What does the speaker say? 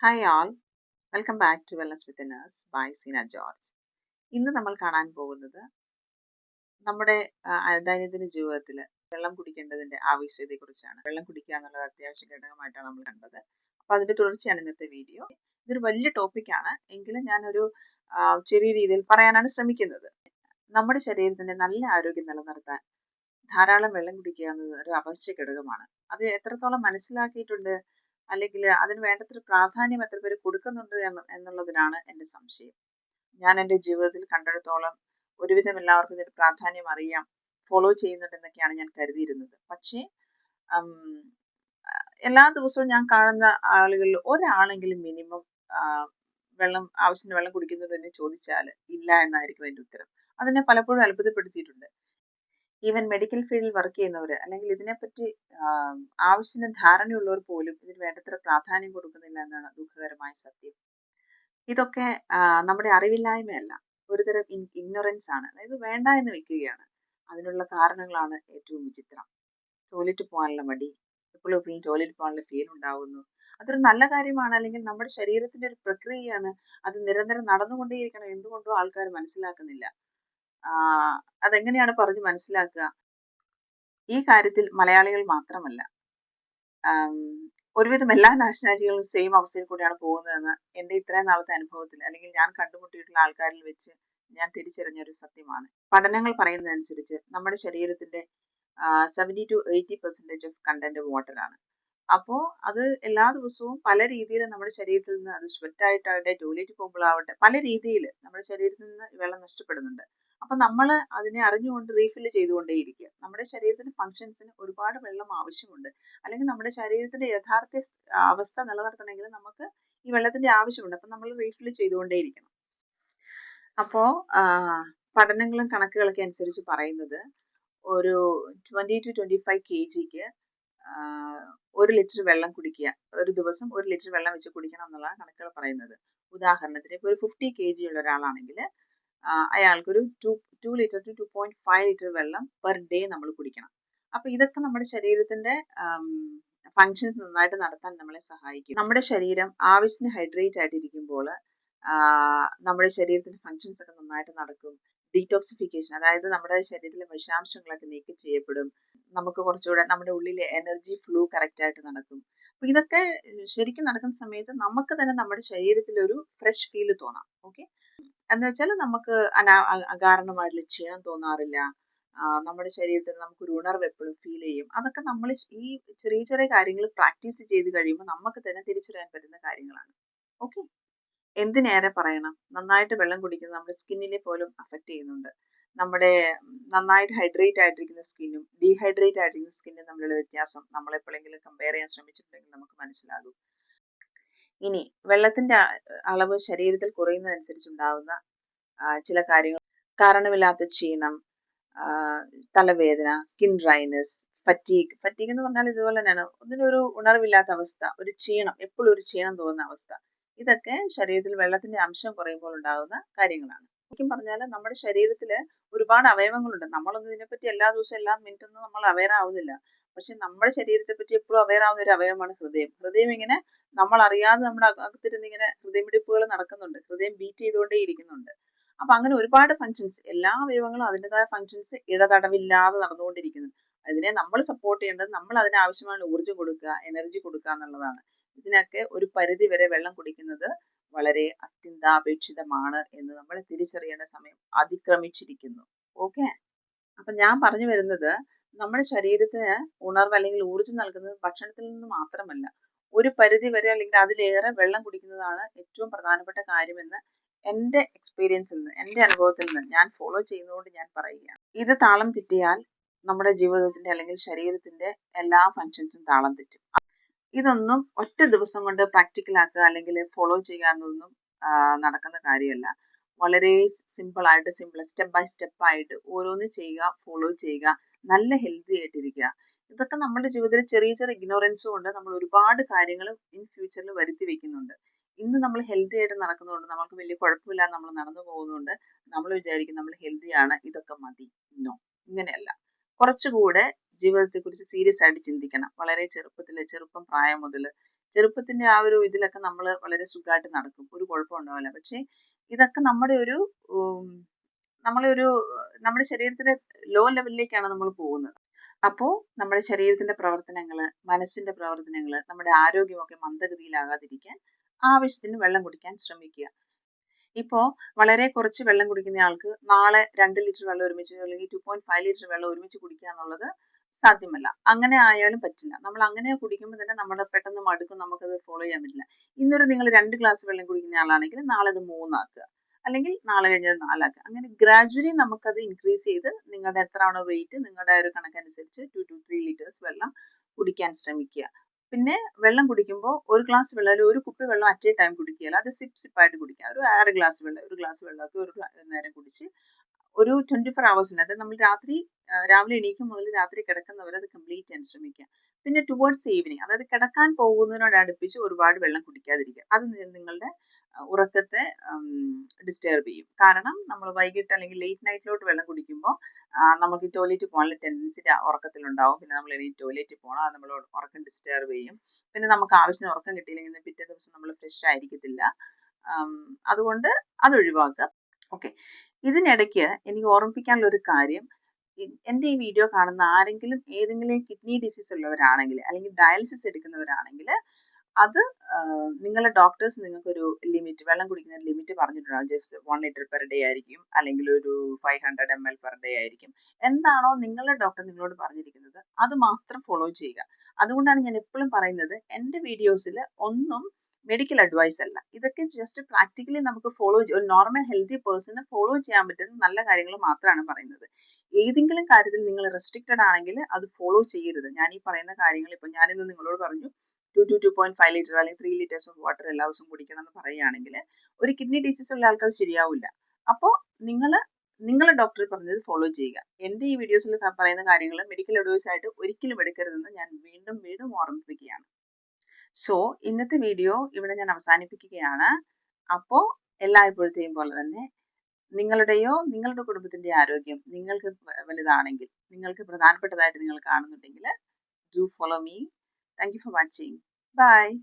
Hi all, welcome back to Wellness with a Nurse by Sina George. ഇന്ന് നമ്മൾ കാണാൻ പോകുന്നത് നമ്മുടെ ദൈനംദിന ജീവിതത്തിൽ വെള്ളം കുടിക്കേണ്ടതിന്റെ ആവശ്യകതയെക്കുറിച്ചാണ്. വെള്ളം കുടിക്കുക എന്നുള്ളത് അത്യാവശ്യ ഘടകമായിട്ടാണ് നമ്മൾ കണ്ടത്. അപ്പോൾ അതിന്റെ തുടർച്ചയാണ് ഇന്നത്തെ വീഡിയോ. ഇതൊരു വലിയ ടോപ്പിക്കാണ്, എങ്കിലും ഞാനൊരു ചെറിയ രീതിയിൽ പറയാനാണ് ശ്രമിക്കുന്നത്. നമ്മുടെ ശരീരത്തിന്റെ നല്ല ആരോഗ്യം നിലനിർത്താൻ ധാരാളം വെള്ളം കുടിക്കുക എന്നത് ഒരു അവശ്യ ഘടകമാണ്. അത് എത്രത്തോളം മനസ്സിലാക്കിയിട്ടുണ്ട്, അല്ലെങ്കിൽ അതിന് വേണ്ടത്ര പ്രാധാന്യം എത്ര പേര് കൊടുക്കുന്നുണ്ട് എന്നുള്ളതിനാണ് എൻ്റെ സംശയം. ഞാൻ എൻ്റെ ജീവിതത്തിൽ കണ്ടെടുത്തോളം ഒരുവിധം എല്ലാവർക്കും ഇതിന് പ്രാധാന്യം അറിയാം, ഫോളോ ചെയ്യുന്നുണ്ടെന്നൊക്കെയാണ് ഞാൻ കരുതിയിരുന്നത്. പക്ഷേ എല്ലാ ദിവസവും ഞാൻ കാണുന്ന ആളുകളിൽ ഒരാളെങ്കിലും മിനിമം ആവശ്യത്തിന് വെള്ളം കുടിക്കുന്നുണ്ടോ എന്ന് ചോദിച്ചാൽ ഇല്ല എന്നായിരിക്കും എൻ്റെ ഉത്തരം. അതിനെ പലപ്പോഴും അത്ഭുതപ്പെടുത്തിയിട്ടുണ്ട്. ഈവൻ മെഡിക്കൽ ഫീൽഡിൽ വർക്ക് ചെയ്യുന്നവർ, അല്ലെങ്കിൽ ഇതിനെപ്പറ്റി ആവശ്യത്തിന് ധാരണയുള്ളവർ പോലും ഇതിന് വേണ്ടത്ര പ്രാധാന്യം കൊടുക്കുന്നില്ല എന്നാണ് ദുഃഖകരമായ സത്യം. ഇതൊക്കെ നമ്മുടെ അറിവില്ലായ്മയല്ല, ഒരുതരം ഇഗ്നോറൻസ് ആണ്. അതായത് വേണ്ട എന്ന് വെക്കുകയാണ്. അതിനുള്ള കാരണങ്ങളാണ് ഏറ്റവും വിചിത്രം. ടോയ്ലറ്റ് പോകാനുള്ള മടി, എപ്പോഴും ടോയ്ലറ്റ് പോകാനുള്ള ഫീൽ ഉണ്ടാകുന്നു. അതൊരു നല്ല കാര്യമാണ്, അല്ലെങ്കിൽ നമ്മുടെ ശരീരത്തിന്റെ ഒരു പ്രക്രിയയാണ്. അത് നിരന്തരം നടന്നുകൊണ്ടേയിരിക്കണം. എന്തുകൊണ്ടോ ആൾക്കാർ മനസ്സിലാക്കുന്നില്ല. അതെങ്ങനെയാണ് പറഞ്ഞ് മനസ്സിലാക്കുക? ഈ കാര്യത്തിൽ മലയാളികൾ മാത്രമല്ല, ഒരുവിധം എല്ലാ നാഷണാലിറ്റികളും സെയിം അവസ്ഥയിൽ കൂടിയാണ് പോകുന്നതെന്ന് എൻ്റെ ഇത്രയും നാളത്തെ അനുഭവത്തിൽ, അല്ലെങ്കിൽ ഞാൻ കണ്ടുമുട്ടിയിട്ടുള്ള ആൾക്കാരിൽ വെച്ച് ഞാൻ തിരിച്ചറിഞ്ഞ ഒരു സത്യമാണ്. പഠനങ്ങൾ പറയുന്നതനുസരിച്ച് നമ്മുടെ ശരീരത്തിന്റെ 70 to 80% ഓഫ് കണ്ടന്റ് വാട്ടർ ആണ്. അപ്പോൾ അത് എല്ലാ ദിവസവും പല രീതിയിൽ നമ്മുടെ ശരീരത്തിൽ നിന്ന്, അത് സ്വെറ്റായിട്ടാവട്ടെ, ടോയ്ലറ്റ് പോകുമ്പോഴാവട്ടെ, പല രീതിയിൽ നമ്മുടെ ശരീരത്തിൽ നിന്ന് വെള്ളം നഷ്ടപ്പെടുന്നുണ്ട്. അപ്പൊ നമ്മൾ അതിനെ അറിഞ്ഞുകൊണ്ട് റീഫില്ല് ചെയ്തുകൊണ്ടേയിരിക്കുക. നമ്മുടെ ശരീരത്തിന്റെ ഫങ്ഷൻസിന് ഒരുപാട് വെള്ളം ആവശ്യമുണ്ട്. അല്ലെങ്കിൽ നമ്മുടെ ശരീരത്തിന്റെ യഥാർത്ഥ അവസ്ഥ നിലനിർത്തണമെങ്കിൽ നമുക്ക് ഈ വെള്ളത്തിന്റെ ആവശ്യമുണ്ട്. അപ്പൊ നമ്മൾ റീഫില്ല് ചെയ്തുകൊണ്ടേയിരിക്കണം. അപ്പോ പഠനങ്ങളും കണക്കുകളൊക്കെ അനുസരിച്ച് പറയുന്നത് ഒരു 20 to 25 kgക്ക് 1 ലിറ്റർ വെള്ളം കുടിക്കുക, ഒരു ദിവസം 1 ലിറ്റർ വെള്ളം വെച്ച് കുടിക്കണം എന്നുള്ളതാണ് കണക്കുകൾ പറയുന്നത്. ഉദാഹരണത്തിന് ഇപ്പോൾ ഒരു 50 kg ഉള്ള ഒരാളാണെങ്കിൽ അയാൾക്കൊരു 2 ലിറ്റർ to 2.5 ലിറ്റർ വെള്ളം പെർ ഡേ നമ്മൾ കുടിക്കണം. അപ്പൊ ഇതൊക്കെ നമ്മുടെ ശരീരത്തിന്റെ ഫങ്ഷൻസ് നന്നായിട്ട് നടത്താൻ നമ്മളെ സഹായിക്കും. നമ്മുടെ ശരീരം ആവശ്യത്തിന് ഹൈഡ്രേറ്റ് ആയിട്ടിരിക്കുമ്പോൾ നമ്മുടെ ശരീരത്തിന്റെ ഫങ്ഷൻസ് ഒക്കെ നന്നായിട്ട് നടക്കും. ഡീടോക്സിഫിക്കേഷൻ, അതായത് നമ്മുടെ ശരീരത്തിലെ വിഷാംശങ്ങളൊക്കെ നീക്കം ചെയ്യപ്പെടും. നമുക്ക് കുറച്ചുകൂടെ നമ്മുടെ ഉള്ളിലെ എനർജി ഫ്ലോ കറക്റ്റ് ആയിട്ട് നടക്കും. അപ്പൊ ഇതൊക്കെ ശരിക്കും നടക്കുന്ന സമയത്ത് നമുക്ക് തന്നെ നമ്മുടെ ശരീരത്തിൽ ഒരു ഫ്രഷ് ഫീൽ തോന്നാം. ഓക്കെ, എന്ന് വെച്ചാൽ നമുക്ക് അകാരണമായിട്ടുള്ള ക്ഷീണം തോന്നാറില്ല. നമ്മുടെ ശരീരത്തിൽ നമുക്കൊരു ഉണർവ് എപ്പോഴും ഫീൽ ചെയ്യും. അതൊക്കെ നമ്മൾ ഈ ചെറിയ ചെറിയ കാര്യങ്ങൾ പ്രാക്ടീസ് ചെയ്ത് കഴിയുമ്പോൾ നമുക്ക് തന്നെ തിരിച്ചറിയാൻ പറ്റുന്ന കാര്യങ്ങളാണ്. ഓക്കെ, എന്തിനേറെ പറയണം, നന്നായിട്ട് വെള്ളം കുടിക്കുന്നത് നമ്മുടെ സ്കിന്നിനെ പോലും അഫക്റ്റ് ചെയ്യുന്നുണ്ട്. നമ്മുടെ നന്നായിട്ട് ഹൈഡ്രേറ്റ് ആയിട്ടിരിക്കുന്ന സ്കിന്നും ഡീഹൈഡ്രേറ്റ് ആയിട്ടിരിക്കുന്ന സ്കിന്നും തമ്മിലുള്ള വ്യത്യാസം നമ്മൾ എപ്പോഴെങ്കിലും കമ്പയർ ചെയ്യാൻ ശ്രമിച്ചിട്ടുണ്ടെങ്കിൽ നമുക്ക് മനസ്സിലാകും. ഇനി വെള്ളത്തിന്റെ അളവ് ശരീരത്തിൽ കുറയുന്നതനുസരിച്ചുണ്ടാകുന്ന ചില കാര്യങ്ങൾ: കാരണമില്ലാത്ത ക്ഷീണം, തലവേദന, സ്കിൻ ഡ്രൈനെസ്, ഫറ്റീഗ് എന്ന് പറഞ്ഞാൽ ഇതുപോലെ തന്നെയാണ്, ഒന്നിനൊരു ഉണർവില്ലാത്ത അവസ്ഥ, ഒരു ക്ഷീണം, എപ്പോഴും ഒരു ക്ഷീണം തോന്നുന്ന അവസ്ഥ. ഇതൊക്കെ ശരീരത്തിൽ വെള്ളത്തിന്റെ അംശം കുറയുമ്പോൾ ഉണ്ടാകുന്ന കാര്യങ്ങളാണ്. ശരിക്കും പറഞ്ഞാൽ നമ്മുടെ ശരീരത്തിൽ ഒരുപാട് അവയവങ്ങളുണ്ട്. നമ്മളൊന്നും ഇതിനെപ്പറ്റി എല്ലാ ദിവസവും എല്ലാ മിനിറ്റൊന്നും നമ്മൾ അവെയർ ആവുന്നില്ല. പക്ഷെ നമ്മുടെ ശരീരത്തെ പറ്റി എപ്പോഴും അവെയർ ആവുന്ന ഒരു അവയവമാണ് ഹൃദയം. ഹൃദയം ഇങ്ങനെ നമ്മൾ അറിയാതെ നമ്മുടെ അകത്തിരുന്ന് ഇങ്ങനെ ഹൃദയമിടിപ്പുകൾ നടക്കുന്നുണ്ട്, ഹൃദയം ബീറ്റ് ചെയ്തുകൊണ്ടേ ഇരിക്കുന്നുണ്ട്. അപ്പൊ അങ്ങനെ ഒരുപാട് ഫങ്ഷൻസ്, എല്ലാ അവയവങ്ങളും അതിൻ്റെതായ ഫങ്ഷൻസ് ഇടതടവില്ലാതെ നടന്നുകൊണ്ടിരിക്കുന്നു. അതിനെ നമ്മൾ സപ്പോർട്ട് ചെയ്യേണ്ടത്, നമ്മൾ അതിന് ആവശ്യമായ ഊർജ്ജം കൊടുക്കുക, എനർജി കൊടുക്കുക എന്നുള്ളതാണ്. ഇതിനൊക്കെ ഒരു പരിധി വരെ വെള്ളം കുടിക്കുന്നത് വളരെ അത്യന്താപേക്ഷിതമാണ് എന്ന് നമ്മൾ തിരിച്ചറിയേണ്ട സമയം അതിക്രമിച്ചിരിക്കുന്നു. ഓക്കെ, അപ്പൊ ഞാൻ പറഞ്ഞു വരുന്നത്, നമ്മുടെ ശരീരത്തിന് ഉണർവ് അല്ലെങ്കിൽ ഊർജ്ജം നൽകുന്നത് ഭക്ഷണത്തിൽ നിന്ന് മാത്രമല്ല, ഒരു പരിധി വരെ അല്ലെങ്കിൽ അതിലേറെ വെള്ളം കുടിക്കുന്നതാണ് ഏറ്റവും പ്രധാനപ്പെട്ട കാര്യമെന്ന് എൻ്റെ എക്സ്പീരിയൻസിൽ നിന്ന്, എൻ്റെ അനുഭവത്തിൽ നിന്ന്, ഞാൻ ഫോളോ ചെയ്യുന്നതുകൊണ്ട് ഞാൻ പറയുകയാണ്. ഇത് താളം തെറ്റിയാൽ നമ്മുടെ ജീവിതത്തിന്റെ അല്ലെങ്കിൽ ശരീരത്തിന്റെ എല്ലാ ഫങ്ഷൻസും താളം തെറ്റും. ഇതൊന്നും ഒറ്റ ദിവസം കൊണ്ട് പ്രാക്ടിക്കൽ ആക്കുക അല്ലെങ്കിൽ ഫോളോ ചെയ്യുക എന്നതൊന്നും നടക്കുന്ന കാര്യമല്ല. വളരെ സിമ്പിൾ ആയിട്ട്, സ്റ്റെപ്പ് ബൈ സ്റ്റെപ്പ് ആയിട്ട് ഓരോന്ന് ചെയ്യുക, ഫോളോ ചെയ്യുക, നല്ല ഹെൽത്തി ആയിട്ടിരിക്കുക. ഇതൊക്കെ നമ്മുടെ ജീവിതത്തിൽ ചെറിയ ചെറിയ ഇഗ്നോറൻസ് കൊണ്ട് നമ്മൾ ഒരുപാട് കാര്യങ്ങൾ ഇൻ ഫ്യൂച്ചറിൽ വരുത്തി വെക്കുന്നുണ്ട്. ഇന്ന് നമ്മൾ ഹെൽത്തി ആയിട്ട് നടക്കുന്നതുകൊണ്ട് നമുക്ക് വലിയ കുഴപ്പമില്ലാതെ നമ്മൾ നടന്നു പോകുന്നതുകൊണ്ട് നമ്മൾ വിചാരിക്കും നമ്മൾ ഹെൽത്തി ആണ്, ഇതൊക്കെ മതി. നോ, ഇങ്ങനെയല്ല. കുറച്ചുകൂടെ ജീവിതത്തെ കുറിച്ച് സീരിയസ് ആയിട്ട് ചിന്തിക്കണം. വളരെ ചെറുപ്പം പ്രായം മുതൽ ചെറുപ്പത്തിന്റെ ആ ഒരു ഇതിലൊക്കെ നമ്മൾ വളരെ സുഖമായിട്ട് നടക്കും, ഒരു കുഴപ്പം ഉണ്ടാവില്ല. പക്ഷെ ഇതൊക്കെ നമ്മുടെ ഒരു നമ്മളെ ഒരു നമ്മുടെ ശരീരത്തിന്റെ ലോ ലെവലിലേക്കാണ് നമ്മൾ പോകുന്നത്. അപ്പോൾ നമ്മുടെ ശരീരത്തിന്റെ പ്രവർത്തനങ്ങള്, മനസ്സിന്റെ പ്രവർത്തനങ്ങള്, നമ്മുടെ ആരോഗ്യമൊക്കെ മന്ദഗതിയിലാകാതിരിക്കാൻ ആവശ്യത്തിന് വെള്ളം കുടിക്കാൻ ശ്രമിക്കുക. ഇപ്പോ വളരെ കുറച്ച് വെള്ളം കുടിക്കുന്ന ആൾക്ക് നാളെ 2 ലിറ്റർ വെള്ളം ഒരുമിച്ച് അല്ലെങ്കിൽ 2.5 ലിറ്റർ വെള്ളം ഒരുമിച്ച് കുടിക്കുക എന്നുള്ളത് സാധ്യമല്ല. അങ്ങനെ ആയാലും പറ്റില്ല. നമ്മൾ അങ്ങനെ കുടിക്കുമ്പോൾ തന്നെ നമ്മൾ പെട്ടെന്ന് മടുക്കും, നമുക്കത് ഫോളോ ചെയ്യാൻ പറ്റില്ല. ഇന്നൊരു നിങ്ങൾ 2 ഗ്ലാസ് വെള്ളം കുടിക്കുന്ന ആളാണെങ്കിൽ നാളെ അത് 3 ആക്കുക, അല്ലെങ്കിൽ നാളെ കഴിഞ്ഞത് 4 ആക്കുക. അങ്ങനെ ഗ്രാജുവലി നമുക്കത് ഇൻക്രീസ് ചെയ്ത് നിങ്ങളുടെ എത്രയാണോ വെയിറ്റ് നിങ്ങളുടെ ഒരു കണക്കനുസരിച്ച് 2 to 3 ലിറ്റേഴ്സ് വെള്ളം കുടിക്കാൻ ശ്രമിക്കുക. പിന്നെ വെള്ളം കുടിക്കുമ്പോൾ ഒരു ഗ്ലാസ് വെള്ളം അല്ലെങ്കിൽ ഒരു കുപ്പി വെള്ളം അറ്റ് എ ടൈം കുടിക്കുകയില്ല, അത് സിപ്പായിട്ട് കുടിക്കുക. ഒരു 6 ഗ്ലാസ് വെള്ളം, ഒരു ഗ്ലാസ് വെള്ളമൊക്കെ ഒരു നേരം കുടിച്ച് ഒരു 24 ഹവേഴ്സിന്, അതായത് നമ്മൾ രാവിലെ എണീക്കും മുതൽ രാത്രി കിടക്കുന്നവരെ അത് കംപ്ലീറ്റ് ചെയ്യാൻ ശ്രമിക്കുക. പിന്നെ ടുവേർഡ്സ് ഈവനിങ്, അതായത് കിടക്കാൻ പോകുന്നതിനോടടുപ്പിച്ച് ഒരുപാട് വെള്ളം കുടിക്കാതിരിക്കുക. അത് നിങ്ങളുടെ ഉറക്കത്തെ ഡിസ്റ്റർബ് ചെയ്യും. കാരണം നമ്മൾ വൈകിട്ട് അല്ലെങ്കിൽ ലേറ്റ് നൈറ്റിലോട്ട് വെള്ളം കുടിക്കുമ്പോൾ നമുക്ക് ടോയ്ലറ്റ് പോകാനുള്ള ടെൻഡൻസി ഉറക്കത്തിലുണ്ടാവും. പിന്നെ നമ്മൾ എണീറ്റ് ടോയ്ലറ്റിൽ പോകണം, അത് നമ്മൾ ഉറക്കം ഡിസ്റ്റർബ് ചെയ്യും. പിന്നെ നമുക്ക് ആവശ്യത്തിന് ഉറക്കം കിട്ടിയില്ലെങ്കിൽ പിറ്റേ ദിവസം നമ്മൾ ഫ്രഷ് ആയിരിക്കത്തില്ല. അതുകൊണ്ട് അത് ഒഴിവാക്കുക. ഓക്കെ, ഇതിനിടയ്ക്ക് എനിക്ക് ഓർമ്മിപ്പിക്കാനുള്ള ഒരു കാര്യം, എൻ്റെ ഈ വീഡിയോ കാണുന്ന ആരെങ്കിലും ഏതെങ്കിലും കിഡ്നി ഡിസീസ് ഉള്ളവരാണെങ്കിൽ അല്ലെങ്കിൽ ഡയാലിസിസ് എടുക്കുന്നവരാണെങ്കിൽ അത് നിങ്ങളുടെ ഡോക്ടേഴ്സ് നിങ്ങൾക്കൊരു ലിമിറ്റ്, വെള്ളം കുടിക്കുന്ന ലിമിറ്റ് പറഞ്ഞിട്ടുണ്ടാകും. ജസ്റ്റ് 1 ലിറ്റർ പെർ ഡേ ആയിരിക്കും, അല്ലെങ്കിൽ ഒരു 500 ml പെർ ഡേ ആയിരിക്കും. എന്താണോ നിങ്ങളുടെ ഡോക്ടർ നിങ്ങളോട് പറഞ്ഞിരിക്കുന്നത് അത് മാത്രം ഫോളോ ചെയ്യുക. അതുകൊണ്ടാണ് ഞാൻ എപ്പോഴും പറയുന്നത്, എൻ്റെ വീഡിയോസിൽ ഒന്നും മെഡിക്കൽ അഡ്വൈസ് അല്ല, ഇതൊക്കെ ജസ്റ്റ് പ്രാക്ടിക്കലി നമുക്ക് ഫോളോ ഒരു നോർമൽ ഹെൽത്തി പേഴ്സണ് ഫോളോ ചെയ്യാൻ പറ്റുന്ന നല്ല കാര്യങ്ങൾ മാത്രമാണ് പറയുന്നത്. ഏതെങ്കിലും കാര്യത്തിൽ നിങ്ങൾ റെസ്ട്രിക്റ്റഡ് ആണെങ്കിൽ അത് ഫോളോ ചെയ്യരുത്. ഞാൻ ഈ പറയുന്ന കാര്യങ്ങൾ ഇപ്പം ഞാനിന്ന് നിങ്ങളോട് പറഞ്ഞു 2 to 2.5 ലിറ്റർ അല്ലെങ്കിൽ 3 ലിറ്റേഴ്സ് ഓഫ് വാട്ടർ എല്ലാ ദിവസവും കുടിക്കണം എന്ന് പറയുകയാണെങ്കിൽ ഒരു കിഡ്നി ഡിസീസ് ഉള്ള ആൾക്കാർ ശരിയാവില്ല. അപ്പോൾ നിങ്ങളെ ഡോക്ടർ പറഞ്ഞത് ഫോളോ ചെയ്യുക. എൻ്റെ ഈ വീഡിയോസിൽ പറയുന്ന കാര്യങ്ങൾ മെഡിക്കൽ അഡ്വൈസ് ആയിട്ട് ഒരിക്കലും എടുക്കരുതെന്ന് ഞാൻ വീണ്ടും വീണ്ടും ഓർമ്മിപ്പിക്കുകയാണ്. സോ ഇന്നത്തെ വീഡിയോ ഇവിടെ ഞാൻ അവസാനിപ്പിക്കുകയാണ്. അപ്പോൾ എല്ലായ്പ്പോഴത്തെയും പോലെ തന്നെ നിങ്ങളുടെയോ നിങ്ങളുടെ കുടുംബത്തിന്റെ ആരോഗ്യം നിങ്ങൾക്ക് വലുതാണെങ്കിൽ, നിങ്ങൾക്ക് പ്രധാനപ്പെട്ടതായിട്ട് നിങ്ങൾ കാണുന്നുണ്ടെങ്കിൽ do follow me. Thank you for watching. Bye.